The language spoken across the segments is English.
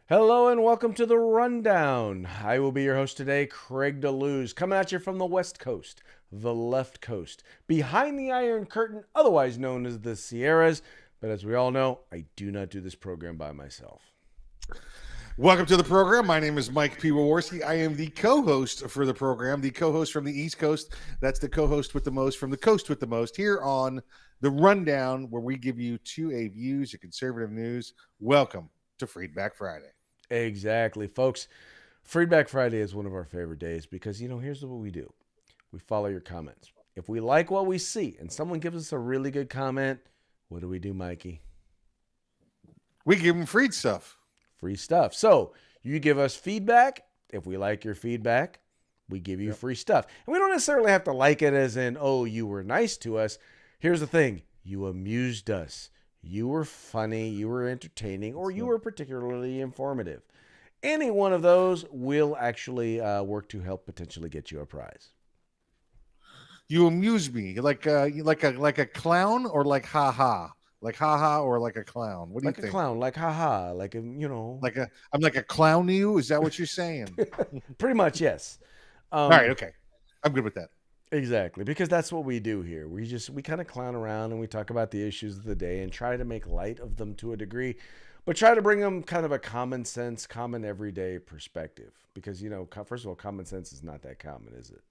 Hello and welcome to the Rundown. I will be your host today, Craig DeLuz, coming at you from the West Coast, the left coast, behind the Iron Curtain, otherwise known as the Sierras. But as we all know, I do not do this program by myself. Welcome to the program. My name is Mike P. Waworski. I am the co-host for the program, the co-host from the East Coast. That's the co-host with the most from the coast with the most here on the Rundown, where we give you 2A views of conservative news. Welcome to Feedback Friday. Exactly, folks. Feedback Friday is one of our favorite days because, here's what we do. We follow your comments. If we like what we see and someone gives us a really good comment, what do, Mikey? We give them free stuff. Free stuff. So you give us feedback. If we like your feedback, we give you free stuff. And we don't necessarily have to like it as in, oh, you were nice to us. Here's the thing. You amused us. You were funny, you were entertaining, or you were particularly informative. Any one of those will actually work to help potentially get you a prize. You amuse me like a clown, or like ha, or like a clown. What do you think? Like a clown, like haha, I'm like a clown to you. Is that what you're saying? Pretty much, yes. All right, okay, I'm good with that. Exactly, because that's what we do here. We kind of clown around and we talk about the issues of the day and try to make light of them to a degree, but try to bring them kind of a common sense, common everyday perspective. Because, first of all, common sense is not that common, is it?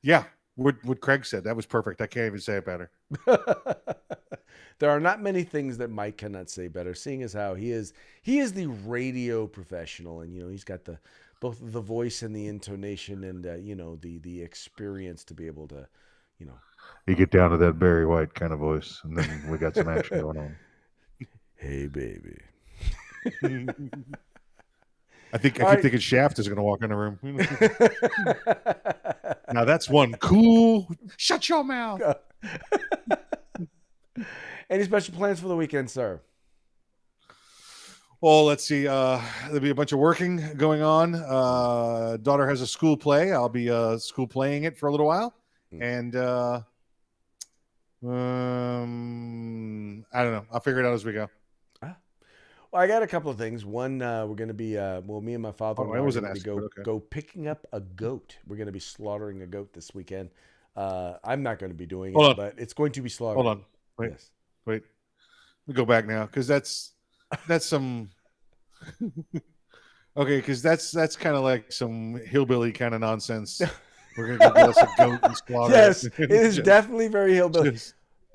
Yeah, what Craig said, that was perfect. I can't even say it better. There are not many things that Mike cannot say better, seeing as how he is the radio professional, and he's got both the voice and the intonation and the experience to be able to You get down to that Barry White kind of voice, and then we got some action going on. Hey, baby. I keep thinking Shaft is going to walk in the room. Now that's one cool. Shut your mouth. Any special plans for the weekend, sir? Well, let's see. There'll be a bunch of working going on. Daughter has a school play. I'll be school playing it for a little while, and I don't know. I'll figure it out as we go. Well, I got a couple of things. One, we're going to be me and my father are going to go picking up a goat. We're going to be slaughtering a goat this weekend. I'm not going to be doing it, but it's going to be slaughtered. Hold on. Wait. Yes. Wait. Let me go back now, because that's some. Okay, because that's kind of like some hillbilly kind of nonsense. We're gonna go get us a goat and slaughter. Yes, it is definitely very hillbilly.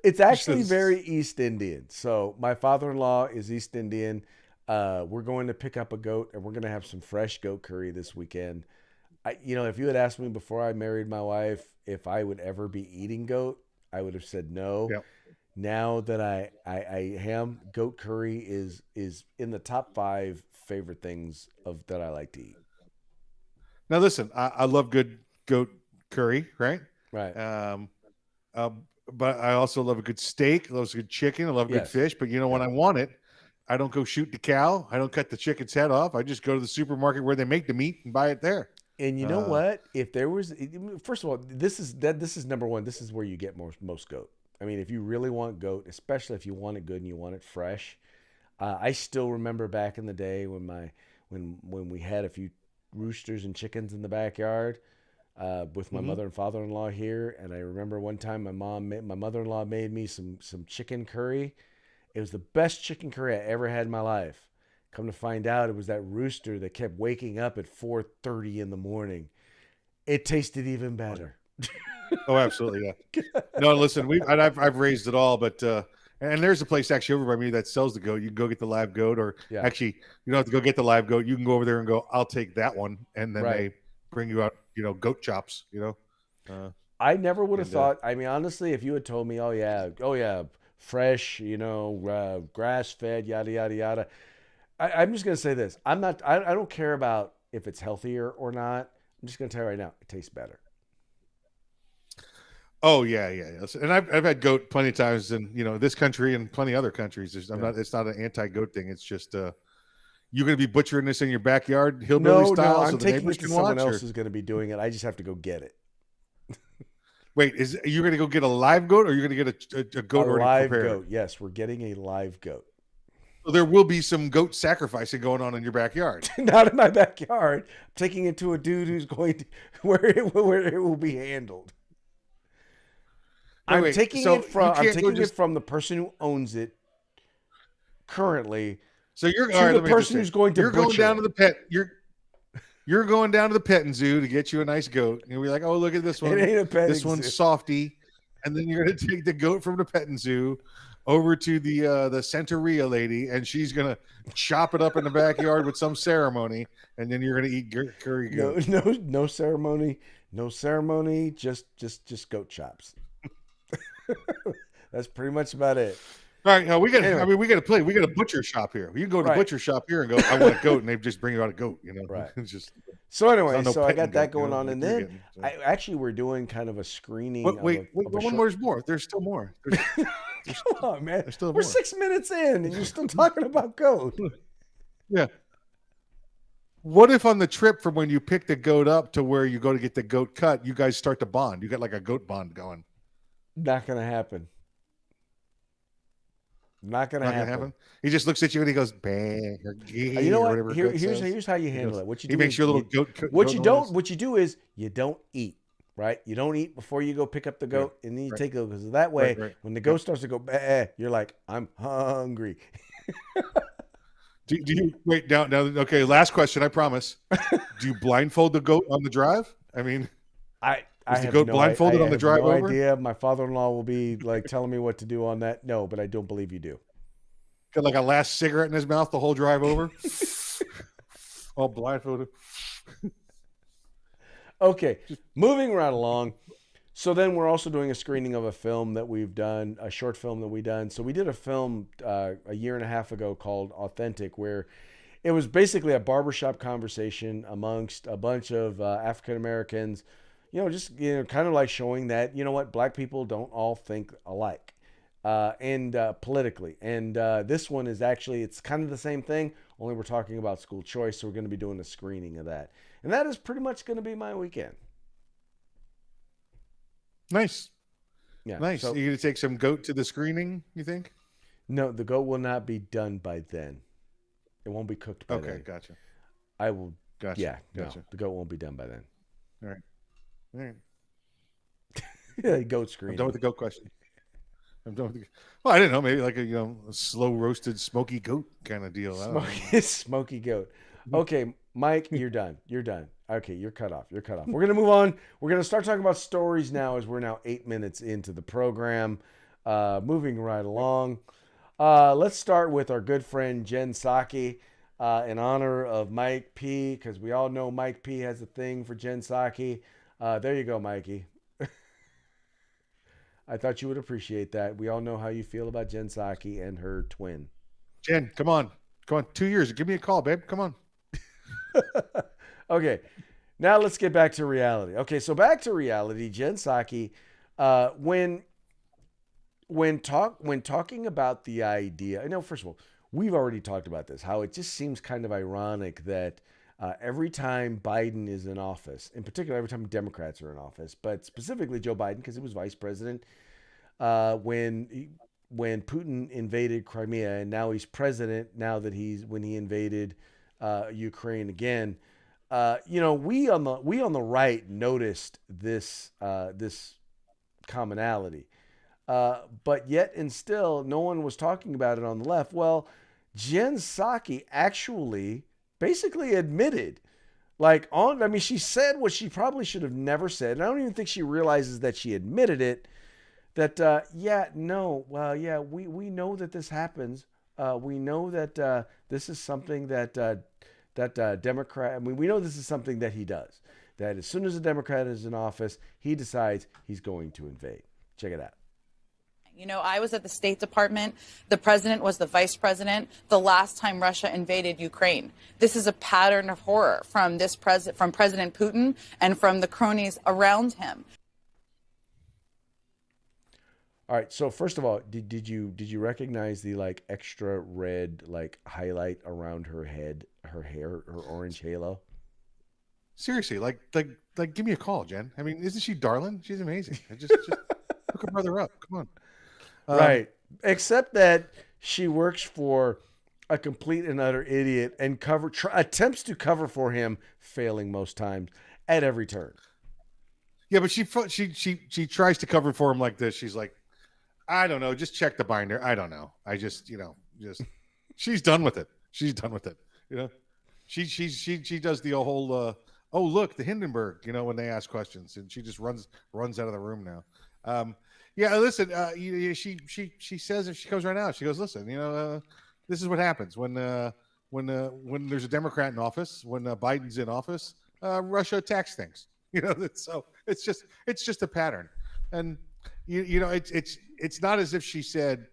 It's actually very East Indian. So my father-in-law is East Indian. We're going to pick up a goat, and we're going to have some fresh goat curry this weekend. If you had asked me before I married my wife if I would ever be eating goat, I would have said no. Yep. Now that I am, goat curry is in the top 5 favorite things that I like to eat. Now listen, I love good goat curry, right? Right. But I also love a good steak. I love a good chicken. I love good fish. But when I want it, I don't go shoot the cow. I don't cut the chicken's head off. I just go to the supermarket where they make the meat and buy it there. And you know what? If there was, first of all, this is number one. This is where you get most goat. I mean, if you really want goat, especially if you want it good and you want it fresh, I still remember back in the day when we had a few roosters and chickens in the backyard with my mother and father-in-law here, and I remember one time my mother-in-law made me some chicken curry. It was the best chicken curry I ever had in my life. Come to find out, it was that rooster that kept waking up at 4:30 in the morning. It tasted even better. Oh, absolutely, yeah. No, listen, I've raised it all, but and there's a place actually over by me that sells the goat. You can go get the live goat, or actually, you don't have to go get the live goat. You can go over there and go, I'll take that one, and then they bring you out, goat chops. I never would have thought. I mean, honestly, if you had told me, oh yeah, fresh, grass fed, yada yada yada. I'm just gonna say this. I don't care about if it's healthier or not. I'm just gonna tell you right now, it tastes better. Oh yeah. And I've had goat plenty of times in this country and plenty of other countries. It's not an anti-goat thing. It's just you're going to be butchering this in your backyard, hillbilly style. No, I'm taking it to someone else who's going to be doing it. I just have to go get it. Wait, are you going to go get a live goat, or are you going to get a goat already prepared? Goat. Yes, we're getting a live goat. So there will be some goat sacrificing going on in your backyard. Not in my backyard. I'm taking it to a dude who's going to where it will be handled. I'm taking So it you from can't go just. the person who owns it currently So you're all to right. the Let me just person say, who's going to you're going butcher down to it. the pet. You're going down to the petting zoo to get you a nice goat. And you'll be like, oh, look at this one. It ain't a petting This one's zoo. softy. And then you're going to take the goat from the petting zoo over to the Santeria lady, and she's going to chop it up in the backyard with some ceremony, and then you're going to eat curry goat. No ceremony. No ceremony. Just goat chops. That's pretty much about it. All right, now we got. Anyway. I mean, we got to play. We got a butcher shop here. You can go to the Right. butcher shop here and go, I want a goat, and they just bring you out a goat. You know, Right. It's just. So anyway, It's not no I petting got that goat, you going know, on, like and you're then getting, so. I actually we're doing kind of a screening. Wait, one more. There's more. There's still more. Come on, man. There's still We're more. 6 minutes in, and you're still talking about goat. Yeah. What if on the trip from when you pick the goat up to where you go to get the goat cut, you guys start to bond? You got like a goat bond going. Not gonna happen. Not gonna happen. He just looks at you and he goes, "Bang!" You know what? Here's how you handle it. What you do? He makes you a little goat. What you do is you don't eat. Right? You don't eat before you go pick up the goat, and then you take it because that way, when the goat starts to go, you're like, I'm hungry. Do you wait now? Okay, last question. I promise. Do you blindfold the goat on the drive? I mean, I the goat blindfolded on the drive no over? idea. My father-in-law will be like telling me what to do on that. No, but I don't believe you do. Got like a last cigarette in his mouth the whole drive over. All blindfolded. Okay, moving right along. So then we're also doing a screening of a film that we've done, a short film that we've done. So we did a film a year and a half ago called Authentic, where it was basically a barbershop conversation amongst a bunch of African Americans, kind of like showing that, you know what, black people don't all think alike and politically. And this one is actually, it's kind of the same thing, only we're talking about school choice. So we're going to be doing a screening of that. And that is pretty much going to be my weekend. Nice. Yeah. Nice. So, Are you going to take some goat to the screening, you think? No, the goat will not be done by then. It won't be cooked by then. Okay, gotcha. I will. Gotcha. Yeah, gotcha. No, the goat won't be done by then. All right. All right. Yeah, goat screening. I'm done with the goat question. Well, I didn't know. Maybe like a slow roasted smoky goat kind of deal. Smoky goat. Okay, Mike, you're done. You're done. Okay, you're cut off. You're cut off. We're gonna move on. We're gonna start talking about stories now, as we're now 8 minutes into the program. Moving right along. Let's start with our good friend Jen Psaki, in honor of Mike P, because we all know Mike P has a thing for Jen Psaki. There you go, Mikey. I thought you would appreciate that. We all know how you feel about Jen Psaki and her twin. Jen, come on. 2 years. Give me a call, babe. Come on. Okay, now let's get back to reality. Okay, so back to reality. Jen Psaki, when talking about the idea, I know, first of all, we've already talked about this, how it just seems kind of ironic that every time Biden is in office, in particular, every time Democrats are in office, but specifically Joe Biden, because he was vice president, when Putin invaded Crimea, and now he's president, when he invaded Ukraine again, we on the right noticed this commonality, but yet and still no one was talking about it on the left. Well, Jen Psaki actually basically admitted, she said what she probably should have never said, and I don't even think she realizes that she admitted it. That we know that this happens. We know that this is something that Democrat. I mean, we know this is something that he does. That as soon as a Democrat is in office, he decides he's going to invade. Check it out. I was at the State Department. The president was the vice president the last time Russia invaded Ukraine. This is a pattern of horror from President Putin and from the cronies around him. All right. So first of all, did you recognize the extra red highlight around her head, her hair, her orange halo? Seriously, give me a call, Jen. I mean, isn't she darling? She's amazing. Just hook her brother up. Come on. Right. Except that she works for a complete and utter idiot and attempts to cover for him, failing most times at every turn. Yeah, but she tries to cover for him like this. She's like, I don't know, just check the binder. I don't know. I just she's done with it. She's done with it. She does the whole oh look, the Hindenburg, when they ask questions, and she just runs out of the room now. Yeah, listen, she says, if she comes right now, she goes, listen, this is what happens when there's a Democrat in office, when Biden's in office, Russia attacks things. So it's just a pattern, and it's not as if she said,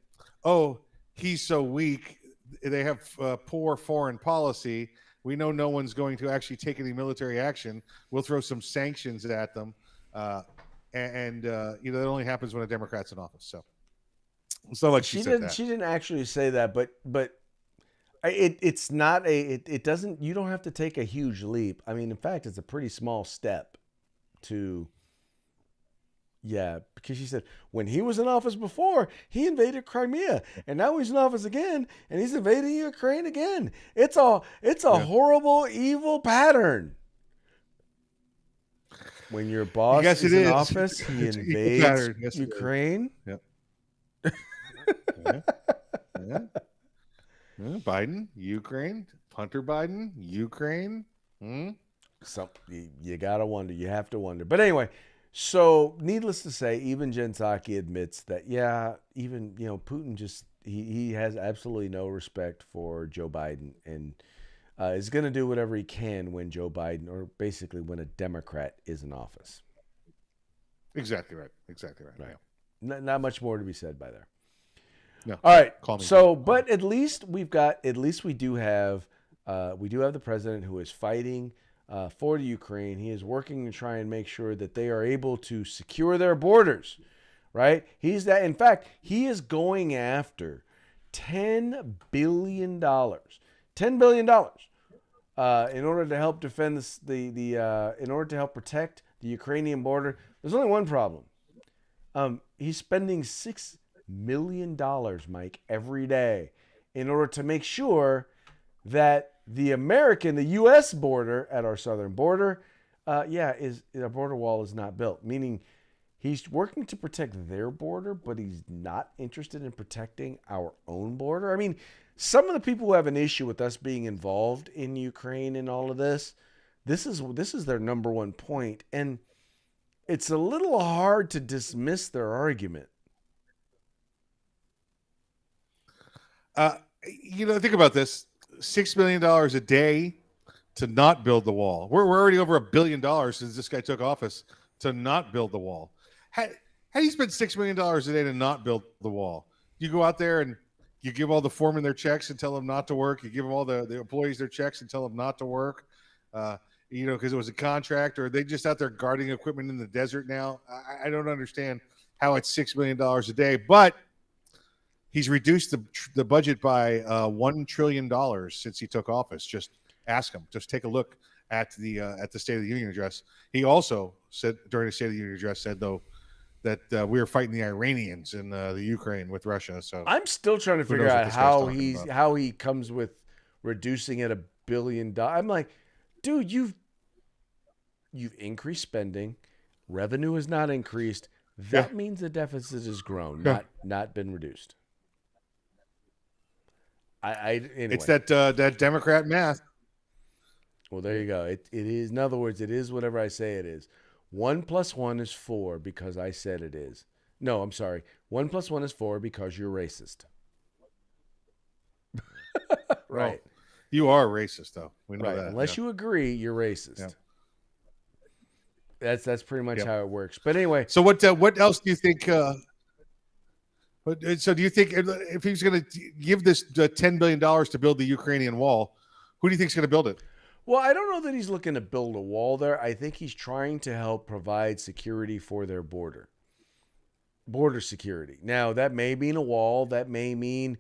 oh, he's so weak, they have poor foreign policy. We know no one's going to actually take any military action. We'll throw some sanctions at them. That only happens when a Democrat's in office. So it's not like she said that. She didn't actually say that, but it's not it doesn't. You don't have to take a huge leap. I mean, in fact, it's a pretty small step to. Yeah, because she said when he was in office before, he invaded Crimea, and now he's in office again, and he's invading Ukraine again. It's a horrible, evil pattern. When your boss is in office, he invades Ukraine. Yep. Yeah. Biden, Ukraine, Hunter Biden, Ukraine. So you gotta wonder. You have to wonder. But anyway. So, needless to say, even Jen Psaki admits that, even, Putin just, he has absolutely no respect for Joe Biden and is going to do whatever he can when Joe Biden, or basically when a Democrat is in office. Exactly right. Right. Not much more to be said by there. No. All right. So, but at least we do have the president who is fighting for the Ukraine. He is working to try and make sure that they are able to secure their borders, right? In fact, he is going after $10 billion. $10 billion in order to help defend in order to help protect the Ukrainian border. There's only one problem. He's spending $6 million, Mike, every day in order to make sure that the U.S. border at our southern border, our border wall is not built. Meaning, he's working to protect their border, but he's not interested in protecting our own border. I mean, some of the people who have an issue with us being involved in Ukraine and all of this, this is their number one point, and it's a little hard to dismiss their argument. Think about this. $6 million a day to not build the wall. We're already over $1 billion since this guy took office to not build the wall. How do you spend $6 million a day to not build the wall? You go out there and you give all the foremen their checks and tell them not to work. You give all the employees their checks and tell them not to work, because it was a contract, or they just out there guarding equipment in the desert now. I don't understand how it's $6 million a day, but he's reduced the budget by $1 trillion since he took office. Just ask him. Just take a look at the State of the Union address. He also said during the State of the Union address, though, that we were fighting the Iranians in the Ukraine with Russia. So I'm still trying to figure out how he comes with reducing it $1 billion. I'm like, dude, you've increased spending, revenue has not increased. That means the deficit has grown, not been reduced. Anyway. It's that Democrat math. Well, there you go. It is. In other words, it is whatever I say it is. 1 + 1 is 4 because I said it is. No, I'm sorry. 1 + 1 is 4 because you're racist. Right. Well, you are racist, though. We know that. Unless you agree, you're racist. Yeah. That's pretty much how it works. But anyway. So what else do you think? So do you think if he's going to give this $10 billion to build the Ukrainian wall, who do you think is going to build it? Well, I don't know that he's looking to build a wall there. I think he's trying to help provide security for their border security. Now, that may mean a wall. That may mean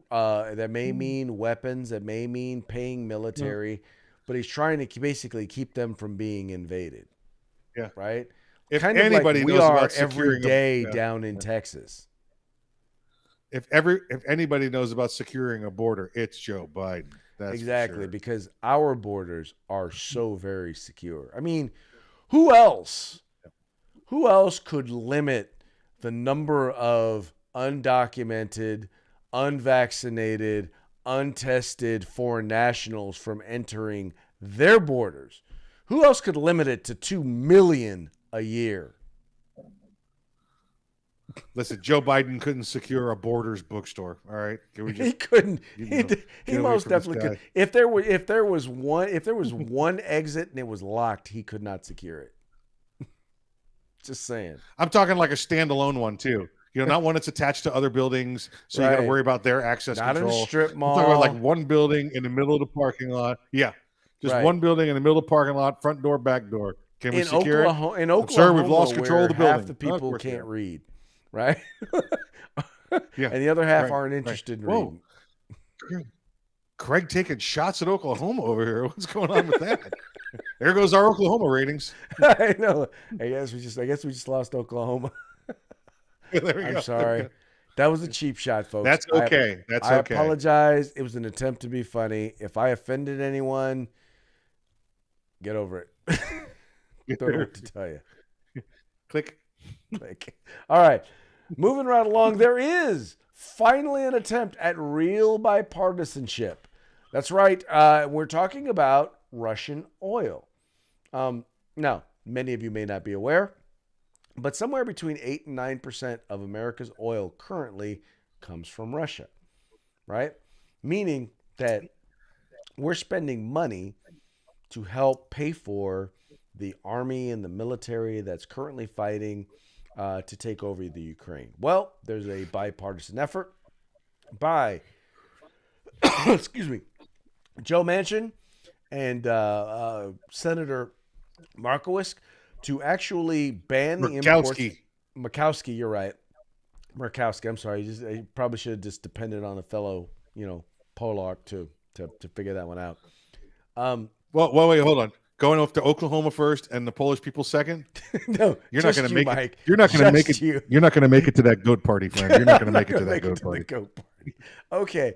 weapons. That may mean paying military. But he's trying to basically keep them from being invaded. Yeah. Right? If kind anybody of like we knows are about every day down in Texas. if anybody knows about securing a border, it's Joe Biden. That's Exactly, for sure. because our borders are so very secure. I mean, who else? Who else could limit the number of undocumented, unvaccinated, untested foreign nationals from entering their borders? Who else could limit it to 2 million a year? Listen, Joe Biden couldn't secure a Borders bookstore. All right, can we He just couldn't. get He away most from this definitely could. guy? If there was one exit and it was locked, he could not secure it. Just saying. I'm talking like a standalone one too. Not one that's attached to other buildings, so you got to Right. worry about their access Not in a control. strip I'm talking about like mall. one building in the middle of the parking lot. Yeah, just Right. one building in the middle of the parking lot, front door, back door. Can we In secure Oklahoma, it? Sir, we've lost control of where the building. half the Of people course we can't have. read, right? Yeah, And the other half right, aren't right. interested in Whoa. reading. Craig taking shots at Oklahoma over here. What's going on with that? There goes our Oklahoma ratings. I know. I guess we just lost Oklahoma. There we I'm go. sorry. That was a cheap shot, folks. That's okay. That's I okay. apologize. It was an attempt to be funny. If I offended anyone, get over it. Don't know what to tell you. Click. All right. Moving right along, there is finally an attempt at real bipartisanship. That's right. We're talking about Russian oil. Now, many of you may not be aware, but somewhere between 8 and 9% of America's oil currently comes from Russia, right? Meaning that we're spending money to help pay for the army and the military that's currently fighting to take over the Ukraine. Well, there's a bipartisan effort by, excuse me, Joe Manchin and Senator Markowitz to actually ban the imports. Murkowski, you're right. Murkowski, I'm sorry. I probably should have just depended on a fellow, Polak to figure that one out. Well, wait, hold on. Going off to Oklahoma first and the Polish people second. No, you're not going to make Mike. it. You're not going to make it. You. You're not going to make it to that goat party, friend. You're not going to make it to that goat party. Okay.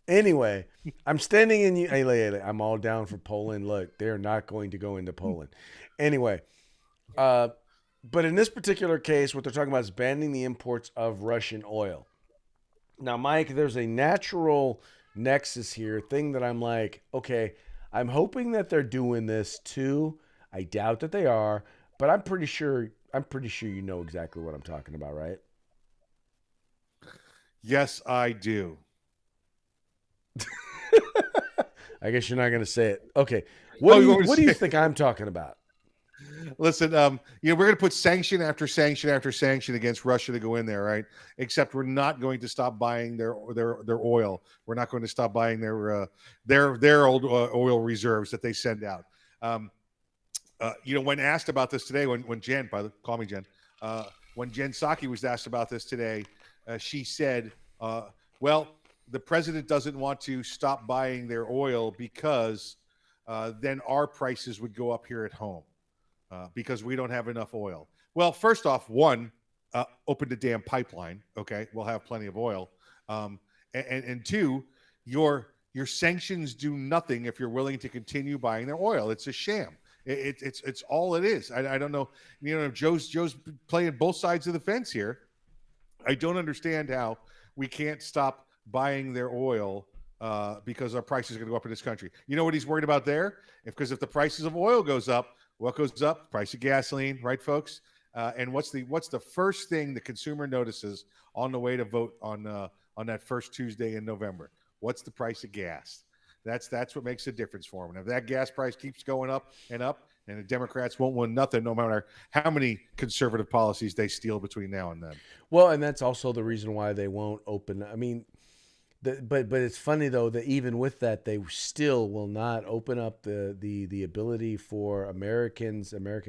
Anyway, I'm standing in you. Hey, I'm all down for Poland. Look, they're not going to go into Poland. Anyway, but in this particular case, what they're talking about is banning the imports of Russian oil. Now, Mike, there's a natural nexus here, thing that I'm like, okay, I'm hoping that they're doing this too. I doubt that they are, but I'm pretty sure you know exactly what I'm talking about, right? Yes, I do. I guess you're not going to say it. Okay. What do you think I'm talking about? Listen, we're going to put sanction after sanction after sanction against Russia to go in there, right? Except we're not going to stop buying their oil. We're not going to stop buying their old oil reserves that they send out. When asked about this today, when Jen, call me Jen, when Jen Psaki was asked about this today, she said, "Well, the president doesn't want to stop buying their oil because then our prices would go up here at home." Because we don't have enough oil. Well, first off, one, open the damn pipeline. Okay, we'll have plenty of oil. And two, your sanctions do nothing if you're willing to continue buying their oil. It's a sham. It's all it is. I don't know. Joe's playing both sides of the fence here. I don't understand how we can't stop buying their oil because our prices are going to go up in this country. You know what he's worried about there? Because if the prices of oil goes up, what goes up? Price of gasoline, right, folks? And what's the first thing the consumer notices on the way to vote on that first Tuesday in November? What's the price of gas? That's what makes a difference for them. And if that gas price keeps going up, and the Democrats won't win nothing, no matter how many conservative policies they steal between now and then. Well, and that's also the reason why they won't open. I mean, but it's funny though that even with that, they still will not open up the ability for American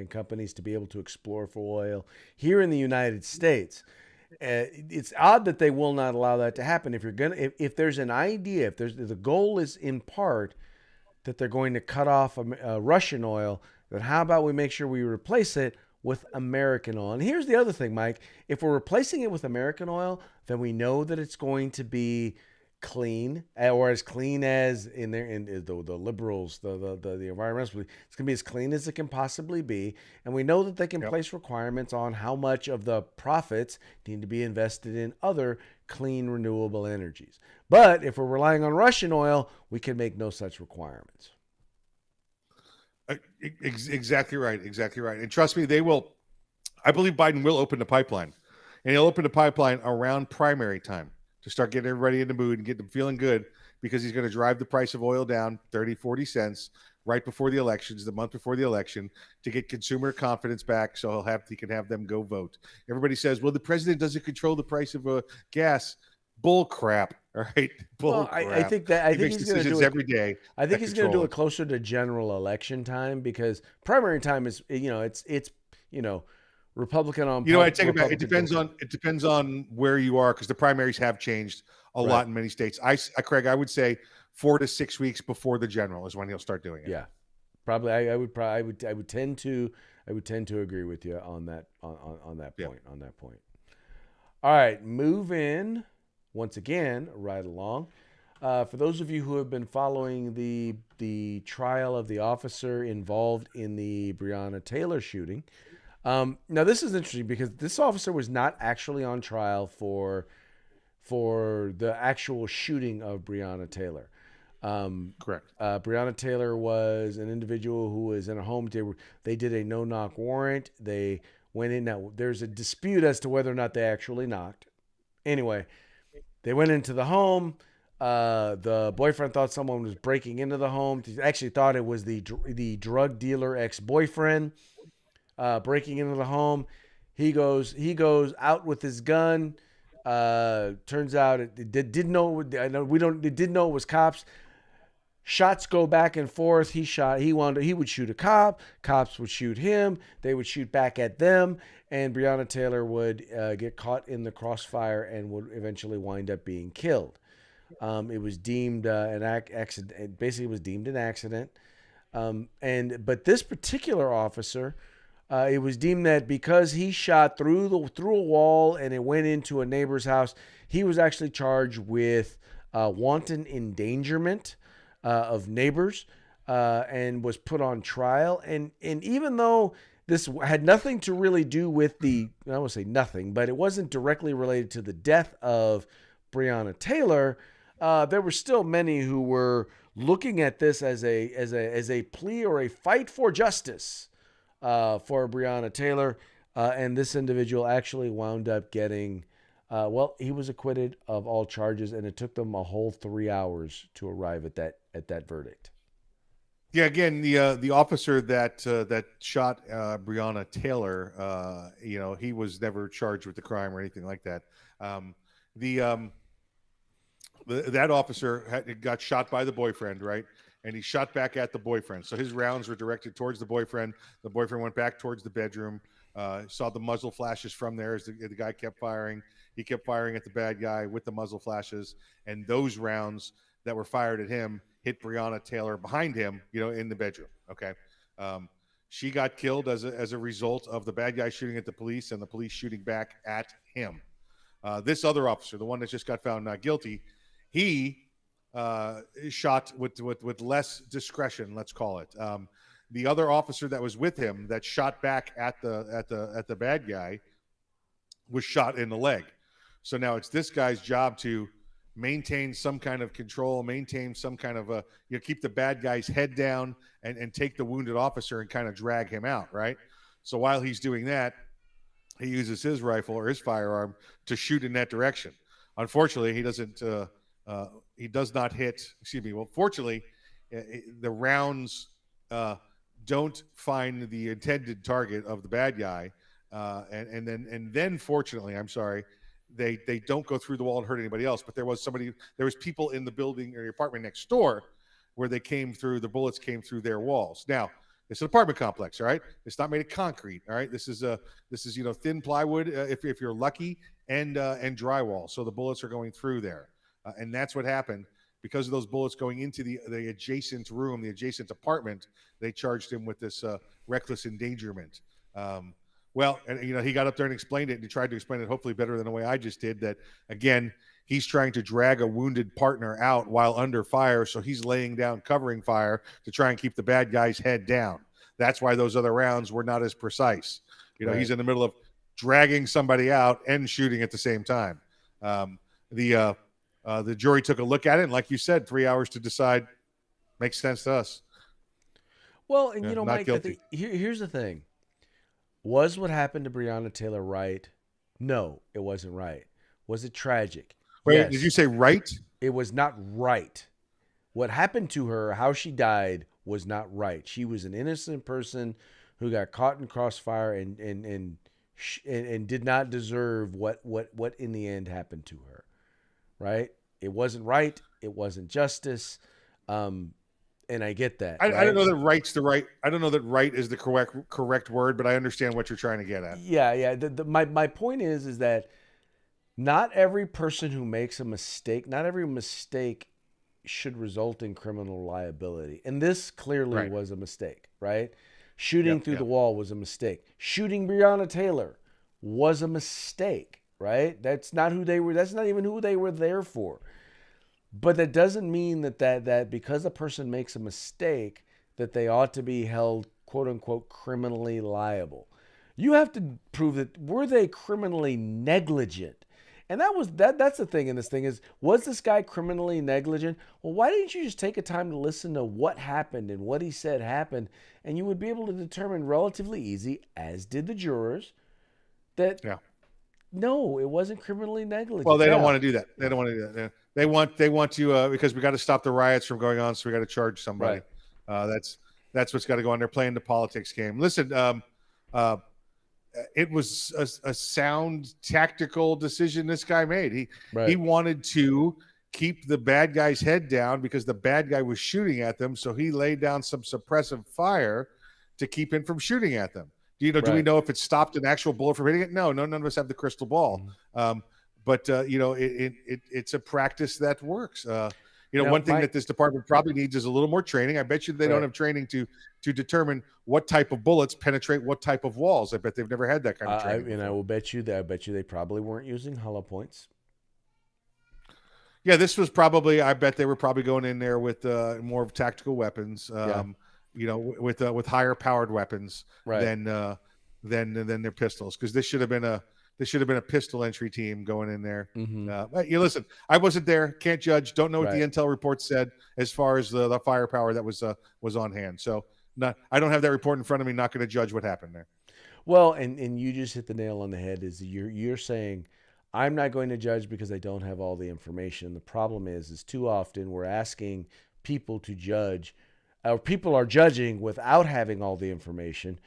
companies to be able to explore for oil here in the United States. It's odd that they will not allow that to happen. If there's an idea, if the goal is in part that they're going to cut off Russian oil, then how about we make sure we replace it with American oil. And here's the other thing, Mike. If we're replacing it with American oil, then we know that it's going to be clean, or as clean as in the liberals, the environmentalists. It's going to be as clean as it can possibly be, and we know that they can place requirements on how much of the profits need to be invested in other clean renewable energies. But if we're relying on Russian oil, we can make no such requirements. Exactly right. Exactly right. And trust me, they will. I believe Biden will open the pipeline, and he'll open the pipeline around primary time to start getting everybody in the mood and get them feeling good, because he's going to drive the price of oil down 30, 40 cents right before the elections, the month before the election, to get consumer confidence back, so he can have them go vote. Everybody says, well, the president doesn't control the price of gas. Bull crap. All right. Bull crap. I think he makes he's going to do decisions it every day. I think he's going to do it closer to general election time, because primary time is, it's Republican on. I take it back. It depends on where you are, because the primaries have changed a lot in many states. Craig, I would say 4 to 6 weeks before the general is when he'll start doing it. Yeah, probably. I would tend to agree with you on that point. On that point. All right, move in once again right along. For those of you who have been following the trial of the officer involved in the Breonna Taylor shooting. Now, this is interesting because this officer was not actually on trial for the actual shooting of Breonna Taylor. Correct. Breonna Taylor was an individual who was in a home. They did a no-knock warrant. They went in. Now, there's a dispute as to whether or not they actually knocked. Anyway, they went into the home. The boyfriend thought someone was breaking into the home. He actually thought it was the drug dealer ex-boyfriend. Breaking into the home. He goes out with his gun. Turns out it didn't know it was cops. Shots go back and forth. He would shoot a cop. Cops would shoot him. They would shoot back at them, and Breonna Taylor would get caught in the crossfire and would eventually wind up being killed. It was deemed an accident. It basically was deemed an accident. But this particular officer, it was deemed that because he shot through a wall and it went into a neighbor's house, he was actually charged with wanton endangerment of neighbors, and was put on trial. And even though this had nothing to really do with I won't say nothing, but it wasn't directly related to the death of Breonna Taylor, there were still many who were looking at this as a plea or a fight for justice for Breonna Taylor, and this individual actually wound up getting, he was acquitted of all charges, and it took them a whole 3 hours to arrive at that verdict. Yeah, again, the officer that shot Breonna Taylor, he was never charged with the crime or anything like that. That officer got shot by the boyfriend, right? And he shot back at the boyfriend. So his rounds were directed towards the boyfriend. The boyfriend went back towards the bedroom, saw the muzzle flashes from there as the guy kept firing. He kept firing at the bad guy with the muzzle flashes. And those rounds that were fired at him hit Breonna Taylor behind him, in the bedroom. Okay. She got killed as a result of the bad guy shooting at the police and the police shooting back at him. This other officer, the one that just got found not guilty, he shot with less discretion, let's call it. The other officer that was with him that shot back at the bad guy was shot in the leg. So now it's this guy's job to maintain some kind of control, maintain some kind of keep the bad guy's head down and take the wounded officer and kind of drag him out, right? So while he's doing that, he uses his rifle or his firearm to shoot in that direction. Unfortunately, he doesn't. He does not hit. Excuse me. Well, fortunately, the rounds don't find the intended target of the bad guy, and then fortunately, I'm sorry, they don't go through the wall and hurt anybody else. But there was people in the building or the apartment next door where the bullets came through their walls. Now, it's an apartment complex, all right? It's not made of concrete, all right? This is thin plywood if you're lucky, and drywall. So the bullets are going through there. And that's what happened. Because of those bullets going into the adjacent room, the adjacent apartment, they charged him with this reckless endangerment. Well, and he got up there and explained it, and he tried to explain it hopefully better than the way I just did. That again, he's trying to drag a wounded partner out while under fire, so he's laying down covering fire to try and keep the bad guy's head down. That's why those other rounds were not as precise. Right. He's in the middle of dragging somebody out and shooting at the same time. The jury took a look at it, and like you said, 3 hours to decide. Makes sense to us. Well, and Yeah, not Mike, I guilty. think here's the thing. Was what happened to Breonna Taylor right? No, it wasn't right. Was it tragic? Wait, Yes. did you say right? It was not right. What happened to her, how she died, was not right. She was an innocent person who got caught in crossfire and did not deserve what in the end happened to her. Right? It wasn't right. It wasn't justice. And I get that. I right? don't know that right's the right. I don't know that right is the correct word, but I understand what you're trying to get at. Yeah. My point is that not every person who makes a mistake, not every mistake should result in criminal liability. And this clearly Right. was a mistake, right? Shooting through Yep. the wall was a mistake. Shooting Breonna Taylor was a mistake, right? That's not who they were. That's not even who they were there for. But that doesn't mean that because a person makes a mistake, that they ought to be held, quote unquote, criminally liable. You have to prove that were they criminally negligent? And that's the thing in this thing is, was this guy criminally negligent? Well, why didn't you just take a time to listen to what happened and what he said happened, and you would be able to determine relatively easy, as did the jurors, that no, it wasn't criminally negligent. Well, they don't want to do that. They don't want to do that. They want to because we got to stop the riots from going on, so we got to charge somebody. Right. That's what's got to go on. They're playing the politics game. Listen, it was a sound tactical decision this guy made. He wanted to keep the bad guy's head down because the bad guy was shooting at them, so he laid down some suppressive fire to keep him from shooting at them. Do we know if it stopped an actual bullet from hitting it? No, none of us have the crystal ball. But it's a practice that works. One thing that this department probably needs is a little more training. I bet you they don't have training to determine what type of bullets penetrate what type of walls. I bet they've never had that kind of training. And I will bet you they probably weren't using hollow points. Yeah, this was probably. I bet they were probably going in there with more of tactical weapons. With higher powered weapons than their pistols, because this should have been a pistol entry team going in there. Listen, I wasn't there, can't judge, don't know what the intel report said as far as the firepower that was on hand. So I don't have that report in front of me. Not going to judge what happened there. Well, and you just hit the nail on the head. Is you're saying I'm not going to judge because I don't have all the information. The problem is too often we're asking people to judge. Or people are judging without having all the information.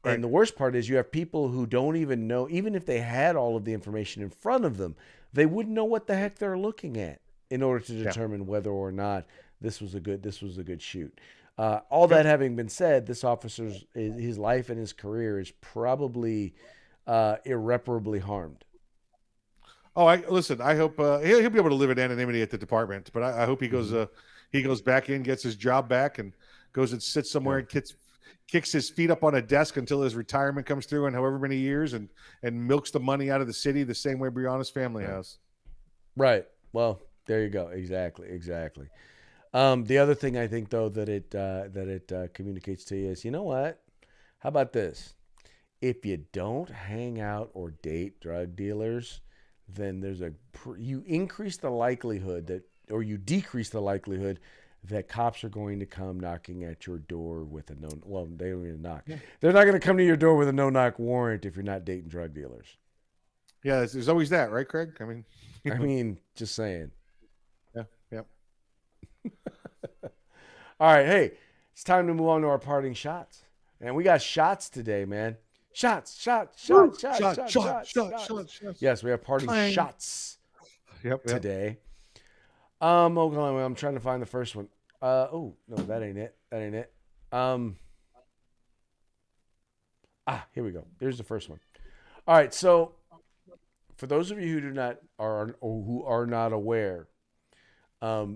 Right. And the worst part is you have people who don't even know, even if they had all of the information in front of them, they wouldn't know what the heck they're looking at in order to determine whether or not this was a good shoot. All that having been said, this officer's his life and his career is probably irreparably harmed. Oh, I hope he'll be able to live in anonymity at the department, but I hope he goes back in, gets his job back, and goes and sits somewhere and kicks his feet up on a desk until his retirement comes through in however many years, and milks the money out of the city the same way Breonna's family has. Right. Well, there you go. Exactly. The other thing I think, though, that it communicates to you is, you know what? How about this? If you don't hang out or date drug dealers, then you increase the likelihood or you decrease the likelihood that cops are going to come knocking at your door with a well, they don't even knock. Yeah. They're not going to come to your door with a no-knock warrant if you're not dating drug dealers. Yeah, there's always that, right, Craig? I mean, just saying. Yeah. All right, hey, it's time to move on to our parting shots. And we got shots today, man. Shots. Yes, we have parting shots today. Hold on, I'm trying to find the first one. No, that ain't it. Here we go. Here's the first one. All right, so for those of you who are not aware,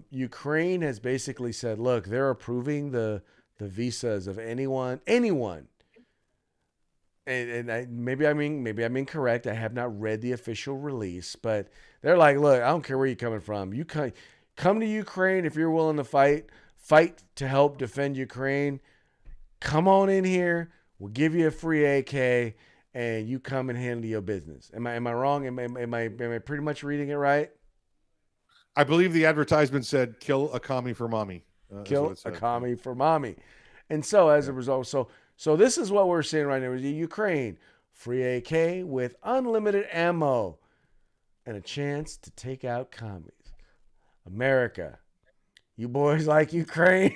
Ukraine has basically said, look, they're approving the visas of anyone maybe I'm incorrect. I have not read the official release, but they're like, look, I don't care where you're coming from. You come to Ukraine if you're willing to fight to help defend Ukraine. Come on in here. We'll give you a free AK, and you come and handle your business. Am I wrong? Am I pretty much reading it right? I believe the advertisement said "kill a commie for mommy." Is what Kill it a said. commie for mommy. And so as a result, so this is what we're seeing right now. Ukraine, free AK with unlimited ammo and a chance to take out commies. America, you boys like Ukraine?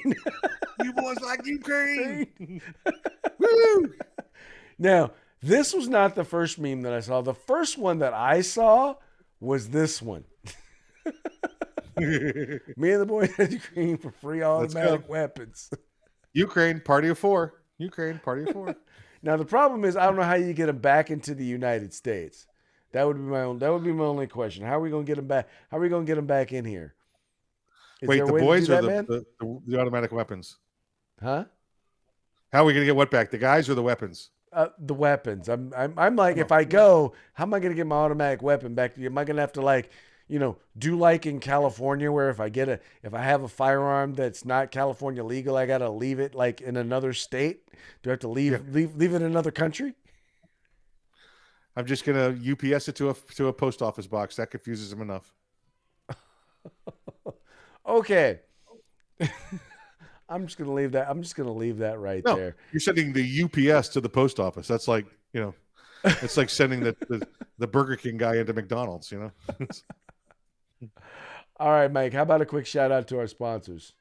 You boys like Ukraine? Woo! Now, this was not the first meme that I saw. The first one that I saw was this one. Me and the boys had Ukraine for free automatic weapons. Ukraine, party of four. Ukraine, party of four. Now the problem is I don't know how you get them back into the United States. That would be my only question. How are we going to get them back? How are we going to get them back in here? Wait, the boys or the automatic weapons? Huh? How are we going to get what back? The guys or the weapons? The weapons. I'm like, if I go, how am I going to get my automatic weapon back to you? Am I going to have to do like in California where if I have a firearm that's not California legal, I got to leave it like in another state? Do I have to leave it in another country? I'm just going to UPS it to a post office box. That confuses them enough. Okay. I'm just going to leave that. I'm just going to leave that right there. You're sending the UPS to the post office. That's like, it's like sending the Burger King guy into McDonald's, All right, Mike, how about a quick shout out to our sponsors?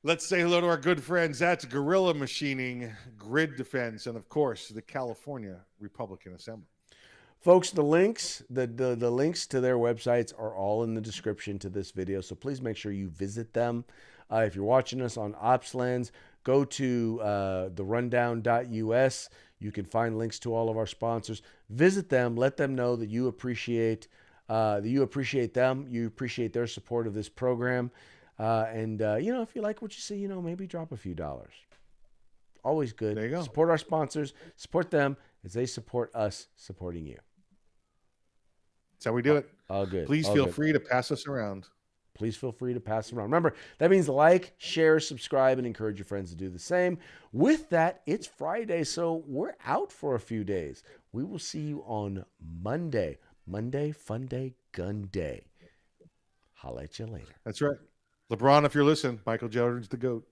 Let's say hello to our good friends. That's Gorilla Machining, Grid Defense, and of course, the California Republican Assembly. Folks, the links, the links to their websites are all in the description to this video, so please make sure you visit them. If you're watching us on OpsLens, go to therundown.us. You can find links to all of our sponsors. Visit them. Let them know that you appreciate them. You appreciate their support of this program. And if you like what you see, maybe drop a few dollars. Always good. There you go. Support our sponsors. Support them as they support us supporting you. That's how we do it. All good. Please feel free to pass us around. Please feel free to pass it around. Remember, that means like, share, subscribe, and encourage your friends to do the same. With that, it's Friday, so we're out for a few days. We will see you on Monday. Monday, fun day, gun day. Holla at you later. That's right. LeBron, if you're listening, Michael Jordan's the GOAT.